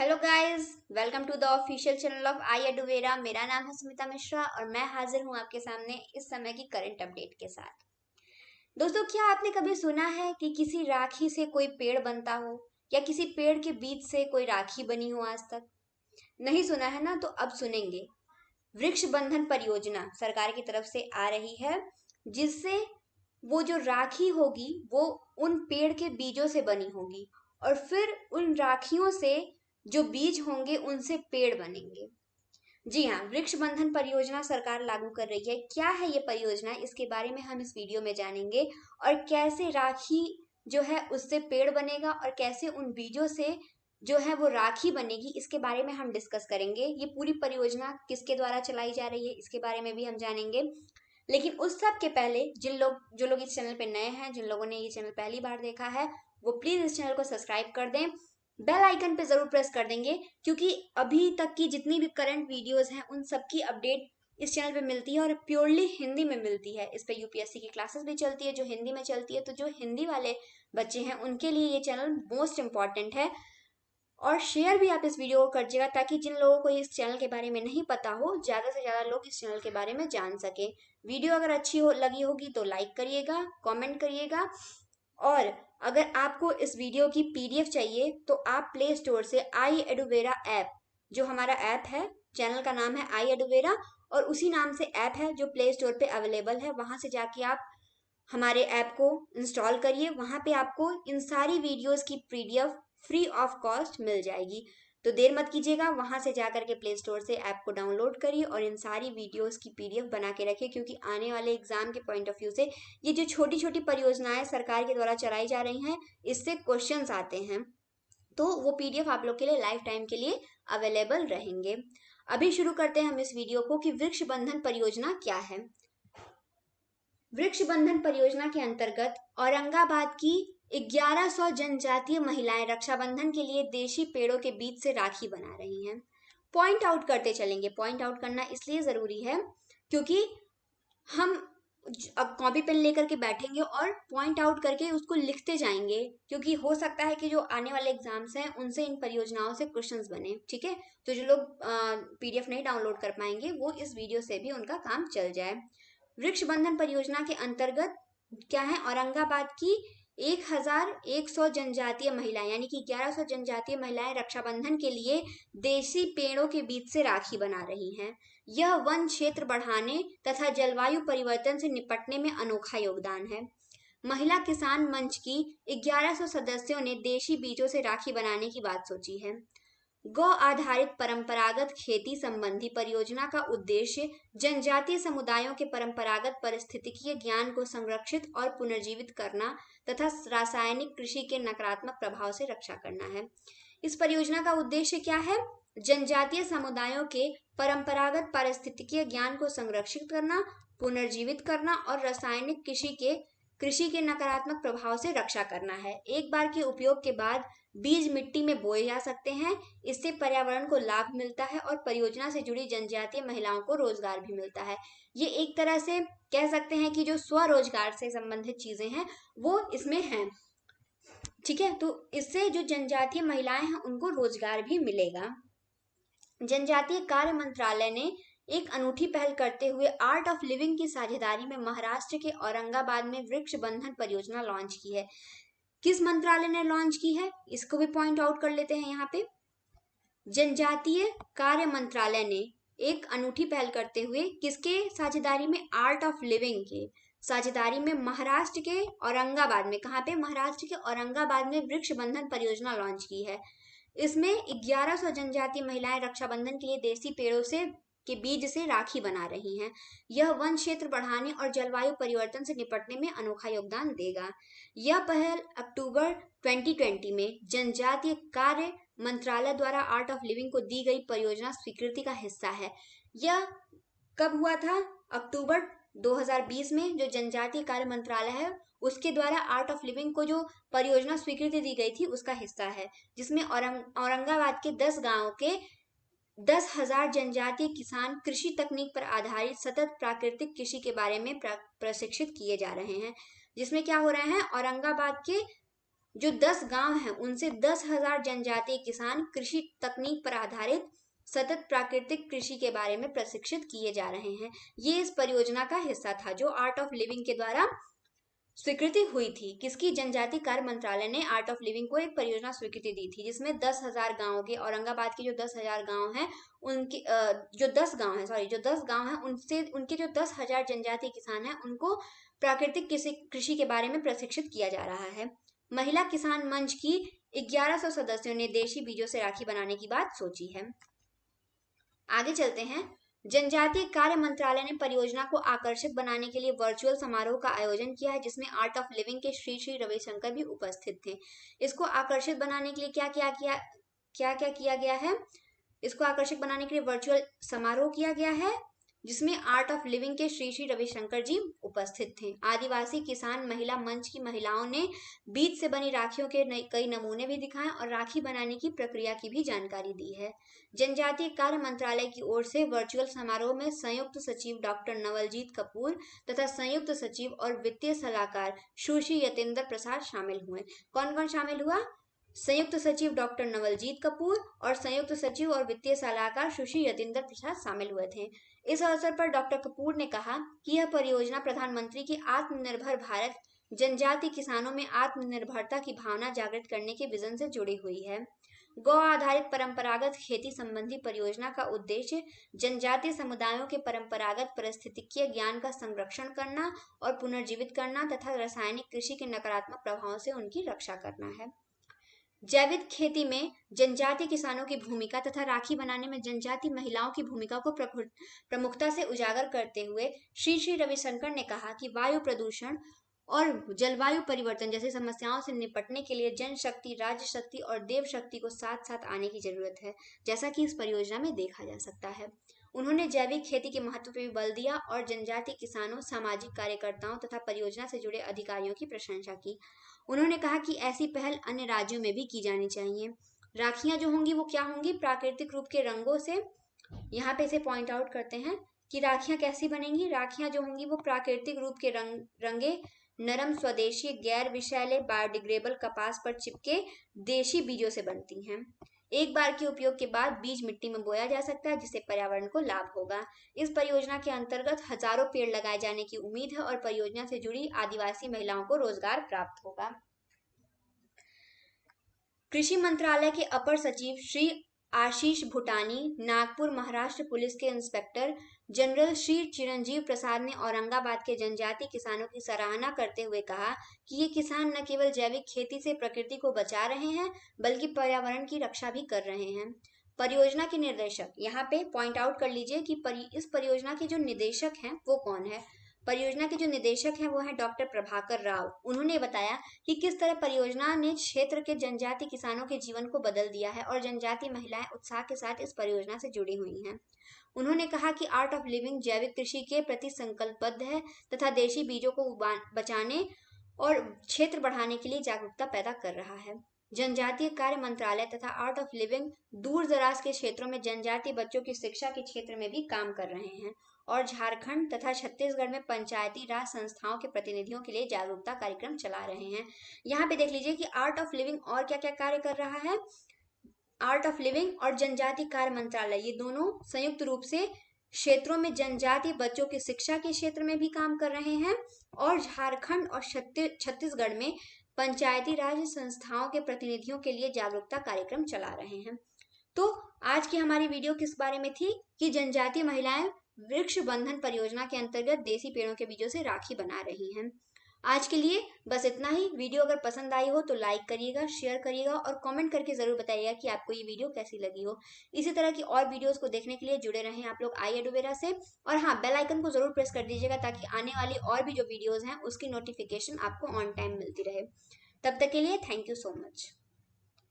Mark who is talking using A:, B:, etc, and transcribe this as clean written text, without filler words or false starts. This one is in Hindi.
A: Hello guys, welcome to the official channel of I Eduvera. मेरा नाम है सुमिता मिश्रा और मैं हाजिर हूं आपके सामने इस समय की करंट अपडेट के साथ। दोस्तों, क्या आपने कभी सुना है कि किसी राखी से कोई पेड़ बनता हो या किसी पेड़ के बीज से कोई राखी बनी हो? आज तक नहीं सुना है ना? तो अब सुनेंगे। वृक्ष बंधन परियोजना सरकार की तरफ से आ रही है, जिससे वो जो राखी होगी वो उन पेड़ के बीजों से बनी होगी और फिर उन राखियों से जो बीज होंगे उनसे पेड़ बनेंगे। जी हाँ, वृक्ष बंधन परियोजना सरकार लागू कर रही है। क्या है ये परियोजना, इसके बारे में हम इस वीडियो में जानेंगे। और कैसे राखी जो है उससे पेड़ बनेगा और कैसे उन बीजों से जो है वो राखी बनेगी, इसके बारे में हम डिस्कस करेंगे। ये पूरी परियोजना किसके द्वारा चलाई जा रही है, इसके बारे में भी हम जानेंगे। लेकिन उस सब के पहले जो लोग इस चैनल पे नए हैं, जिन लोगों ने ये चैनल पहली बार देखा है, वो प्लीज इस चैनल को सब्सक्राइब कर दें। बेल आइकन पे जरूर प्रेस कर देंगे, क्योंकि अभी तक की जितनी भी करंट वीडियोस हैं उन सब की अपडेट इस चैनल पे मिलती है और प्योरली हिंदी में मिलती है। इस पे यूपीएससी की क्लासेस भी चलती है जो हिंदी में चलती है। तो जो हिंदी वाले बच्चे हैं उनके लिए ये चैनल मोस्ट इंपॉर्टेंट है। और शेयर भी आप इस वीडियो को करिएगा, ताकि जिन लोगों को इस चैनल के बारे में नहीं पता हो, ज़्यादा से ज़्यादा लोग इस चैनल के बारे में जान सके। वीडियो अगर अच्छी हो लगी होगी तो लाइक करिएगा, कमेंट करिएगा। और अगर आपको इस वीडियो की पीडीएफ चाहिए तो आप प्ले स्टोर से आई एडुवेरा ऐप, जो हमारा ऐप है, चैनल का नाम है आई एडुवेरा और उसी नाम से ऐप है जो प्ले स्टोर पे अवेलेबल है, वहां से जाके आप हमारे ऐप को इंस्टॉल करिए। वहां पे आपको इन सारी वीडियोस की पीडीएफ फ्री ऑफ कॉस्ट मिल जाएगी। तो देर मत कीजिएगा, वहां से जाकर के प्ले स्टोर से ऐप को डाउनलोड करिए और इन सारी वीडियोस की पीडीएफ बना के रखिए, क्योंकि आने वाले एग्जाम के पॉइंट ऑफ व्यू से ये जो छोटी छोटी परियोजनाएं सरकार के द्वारा चलाई जा रही हैं, इससे क्वेश्चंस आते हैं। तो वो पीडीएफ आप लोग के लिए लाइफ टाइम के लिए अवेलेबल रहेंगे। अभी शुरू करते हैं हम इस वीडियो को कि वृक्ष बंधन परियोजना क्या है। वृक्ष बंधन परियोजना के अंतर्गत औरंगाबाद की 1100 जनजातीय महिलाएं रक्षाबंधन के लिए देशी पेड़ों के बीज से राखी बना रही हैं। पॉइंट आउट करते चलेंगे। पॉइंट आउट करना इसलिए जरूरी है क्योंकि हम अब कॉपी पेन लेकर के बैठेंगे और पॉइंट आउट करके उसको लिखते जाएंगे, क्योंकि हो सकता है कि जो आने वाले एग्जाम्स हैं उनसे इन परियोजनाओं से क्वेश्चंस बने। ठीक है, तो जो लोग पीडीएफ नहीं डाउनलोड कर पाएंगे वो इस वीडियो से भी उनका काम चल जाए। वृक्ष बंधन परियोजना के अंतर्गत क्या है, औरंगाबाद की 1100 जनजातीय महिलाएं यानी कि 1100 जनजातीय महिलाएं रक्षाबंधन के लिए देशी पेड़ों के बीच से राखी बना रही हैं। यह वन क्षेत्र बढ़ाने तथा जलवायु परिवर्तन से निपटने में अनोखा योगदान है। महिला किसान मंच की 1100 सदस्यों ने देशी बीजों से राखी बनाने की बात सोची है। गौ आधारित परंपरागत खेती संबंधी परियोजना का उद्देश्य जनजातीय समुदायों के परंपरागत पारिस्थितिकीय ज्ञान को संरक्षित और पुनर्जीवित करना तथा रासायनिक कृषि के नकारात्मक प्रभाव से रक्षा करना है। इस परियोजना का उद्देश्य क्या है? जनजातीय समुदायों के परंपरागत पारिस्थितिकीय ज्ञान को संरक्षित करना, पुनर्जीवित करना और रासायनिक कृषि के नकारात्मक प्रभाव से रक्षा करना है। एक बार के उपयोग के बाद बीज मिट्टी में बोए जा सकते हैं। इससे पर्यावरण को लाभ मिलता है और परियोजना से जुड़ी जनजातीय महिलाओं को रोजगार भी मिलता है। ये एक तरह से कह सकते हैं कि जो स्वरोजगार से संबंधित चीजें हैं वो इसमें हैं। ठीक है, तो इससे जो जनजातीय महिलाएं हैं उनको रोजगार भी मिलेगा। जनजातीय कार्य मंत्रालय ने एक अनूठी पहल करते हुए आर्ट ऑफ लिविंग की साझेदारी में महाराष्ट्र के औरंगाबाद में वृक्ष बंधन परियोजना लॉन्च की है। किस मंत्रालय ने लॉन्च की है, इसको भी पॉइंट आउट कर लेते हैं यहाँ पे। जनजातीय कार्य मंत्रालय ने एक अनूठी पहल करते हुए किसके साझेदारी में? आर्ट ऑफ लिविंग के साझेदारी में महाराष्ट्र के औरंगाबाद में, कहाँ पे? महाराष्ट्र के औरंगाबाद में वृक्ष बंधन परियोजना लॉन्च की है। इसमें 1100 जनजातीय महिलाएं रक्षाबंधन के लिए देसी पेड़ों से के बीज से राखी बना रही हैं। यह वन क्षेत्र बढ़ाने और जलवायु परिवर्तन से निपटने में अनोखा योगदान देगा। यह पहल अक्टूबर 2020 में जनजातीय कार्य मंत्रालय द्वारा आर्ट ऑफ लिविंग को दी गई परियोजना स्वीकृति का हिस्सा है। यह कब हुआ था? अक्टूबर 2020 में जो जनजातीय कार्य मंत्रालय है उसके द्वारा आर्ट ऑफ लिविंग को जो परियोजना स्वीकृति दी गई थी उसका हिस्सा है, जिसमें औरंगाबाद के 10 गांवों के 10,000 जनजातीय किसान कृषि तकनीक पर आधारित सतत प्राकृतिक कृषि के बारे में प्रशिक्षित किए जा रहे हैं। जिसमें क्या हो रहा है, औरंगाबाद के जो 10 गांव हैं उनसे 10,000 जनजातीय किसान कृषि तकनीक पर आधारित सतत प्राकृतिक कृषि के बारे में प्रशिक्षित किए जा रहे हैं। ये इस परियोजना का हिस्सा था जो आर्ट ऑफ लिविंग के द्वारा स्वीकृति हुई थी। किसकी? जनजातीय कार्य मंत्रालय ने आर्ट ऑफ लिविंग को एक परियोजना स्वीकृति दी थी, जिसमें 10,000 गाँव के, औरंगाबाद के जो 10,000 गाँव हैं उनके जो 10 गाँव हैं, जो 10 गाँव हैं उनसे उनके जो 10,000 जनजातीय किसान हैं उनको प्राकृतिक कृषि के बारे में प्रशिक्षित किया जा रहा है। महिला किसान मंच की 1100 सदस्यों ने देशी बीजों से राखी बनाने की बात सोची है। आगे चलते हैं। जनजातीय कार्य मंत्रालय ने परियोजना को आकर्षक बनाने के लिए वर्चुअल समारोह का आयोजन किया है, जिसमें आर्ट ऑफ लिविंग के श्री श्री रविशंकर भी उपस्थित थे। इसको आकर्षित बनाने के लिए क्या किया गया है? इसको आकर्षक बनाने के लिए वर्चुअल समारोह किया गया है, जिसमें आर्ट ऑफ लिविंग के श्री श्री रविशंकर जी उपस्थित थे। आदिवासी किसान महिला मंच की महिलाओं ने बीज से बनी राखियों के कई नमूने भी दिखाए और राखी बनाने की प्रक्रिया की भी जानकारी दी है। जनजातीय कार्य मंत्रालय की ओर से वर्चुअल समारोह में संयुक्त सचिव डॉक्टर नवलजीत कपूर तथा संयुक्त सचिव और वित्तीय सलाहकार सुश्री यतेंद्र प्रसाद शामिल हुए। कौन कौन शामिल हुआ? संयुक्त सचिव डॉक्टर नवलजीत कपूर और संयुक्त सचिव और वित्तीय सलाहकार सुश्री यतेंद्र प्रसाद शामिल हुए थे। इस अवसर पर डॉक्टर कपूर ने कहा कि यह परियोजना प्रधानमंत्री की आत्मनिर्भर भारत जनजातीय किसानों में आत्मनिर्भरता की भावना जागृत करने के विजन से जुड़ी हुई है। गौ आधारित परंपरागत खेती संबंधी परियोजना का उद्देश्य जनजातीय समुदायों के परंपरागत पारिस्थितिकीय ज्ञान का संरक्षण करना और पुनर्जीवित करना तथा रासायनिक कृषि के नकारात्मक प्रभावों से उनकी रक्षा करना है। जैविक खेती में जनजातीय किसानों की भूमिका तथा राखी बनाने में जनजातीय महिलाओं की भूमिका को प्रमुखता से उजागर करते हुए श्री श्री रविशंकर ने कहा कि वायु प्रदूषण और जलवायु परिवर्तन जैसी समस्याओं से निपटने के लिए जनशक्ति, राज्य शक्ति और देव शक्ति को साथ साथ आने की जरूरत है, जैसा कि इस परियोजना में देखा जा सकता है। उन्होंने जैविक खेती के महत्व पर भी बल दिया और जनजातीय किसानों, सामाजिक कार्यकर्ताओं तथा परियोजना से जुड़े अधिकारियों की प्रशंसा की। उन्होंने कहा कि ऐसी पहल अन्य राज्यों में भी की जानी चाहिए। राखियां जो होंगी वो क्या होंगी? प्राकृतिक रूप के रंगों से। यहाँ पे इसे पॉइंट आउट करते हैं कि राखियां कैसी बनेंगी। राखियां जो होंगी वो प्राकृतिक रूप के रंगे नरम स्वदेशी गैर विषैले बायोडिग्रेडेबल कपास पर चिपके देशी बीजों से बनती हैं। एक बार के उपयोग के बाद बीज मिट्टी में बोया जा सकता है, जिससे पर्यावरण को लाभ होगा। इस परियोजना के अंतर्गत हजारों पेड़ लगाए जाने की उम्मीद है और परियोजना से जुड़ी आदिवासी महिलाओं को रोजगार प्राप्त होगा। कृषि मंत्रालय के अपर सचिव श्री आशीष भूटानी, नागपुर महाराष्ट्र पुलिस के इंस्पेक्टर जनरल श्री चिरंजीव प्रसाद ने औरंगाबाद के जनजातीय किसानों की सराहना करते हुए कहा कि ये किसान न केवल जैविक खेती से प्रकृति को बचा रहे हैं बल्कि पर्यावरण की रक्षा भी कर रहे हैं। परियोजना के निर्देशक, यहाँ पे पॉइंट आउट कर लीजिए कि इस परियोजना के जो निदेशक हैं वो कौन है। परियोजना के जो निदेशक हैं वो हैं डॉक्टर प्रभाकर राव। उन्होंने बताया कि किस तरह परियोजना ने क्षेत्र के जनजातीय किसानों के जीवन को बदल दिया है और जनजातीय महिलाएं उत्साह के साथ इस परियोजना से जुड़ी हुई हैं। उन्होंने कहा कि आर्ट ऑफ लिविंग जैविक कृषि के प्रति संकल्पबद्ध है तथा देशी बीजों को बचाने और क्षेत्र बढ़ाने के लिए जागरूकता पैदा कर रहा है। जनजातीय कार्य मंत्रालय तथा आर्ट ऑफ लिविंग दूर दराज के क्षेत्रों में जनजातीय बच्चों की शिक्षा के क्षेत्र में भी काम कर रहे हैं और झारखंड तथा छत्तीसगढ़ में पंचायती राज संस्थाओं के प्रतिनिधियों के लिए जागरूकता कार्यक्रम चला रहे हैं। यहाँ पे देख लीजिए कि आर्ट ऑफ लिविंग और क्या क्या कार्य कर रहा है। आर्ट ऑफ लिविंग और जनजातीय कार्य मंत्रालय ये दोनों संयुक्त रूप से क्षेत्रों में जनजातीय बच्चों की शिक्षा के क्षेत्र में भी काम कर रहे हैं और झारखंड और छत्तीसगढ़ में पंचायती राज संस्थाओं के प्रतिनिधियों के लिए जागरूकता कार्यक्रम चला रहे हैं। तो आज की हमारी वीडियो किस बारे में थी कि जनजातीय महिलाएं वृक्ष बंधन परियोजना के अंतर्गत देसी पेड़ों के बीजों से राखी बना रही हैं। आज के लिए बस इतना ही। वीडियो अगर पसंद आई हो तो लाइक करिएगा, शेयर करिएगा और कमेंट करके जरूर बताइएगा कि आपको ये वीडियो कैसी लगी हो। इसी तरह की और वीडियोस को देखने के लिए जुड़े रहें आप लोग आई एडुवेरा से। और हाँ, बेल आइकन को जरूर प्रेस कर दीजिएगा ताकि आने वाली और भी जो वीडियोस हैं उसकी नोटिफिकेशन आपको ऑन टाइम मिलती रहे। तब तक के लिए थैंक यू सो मच।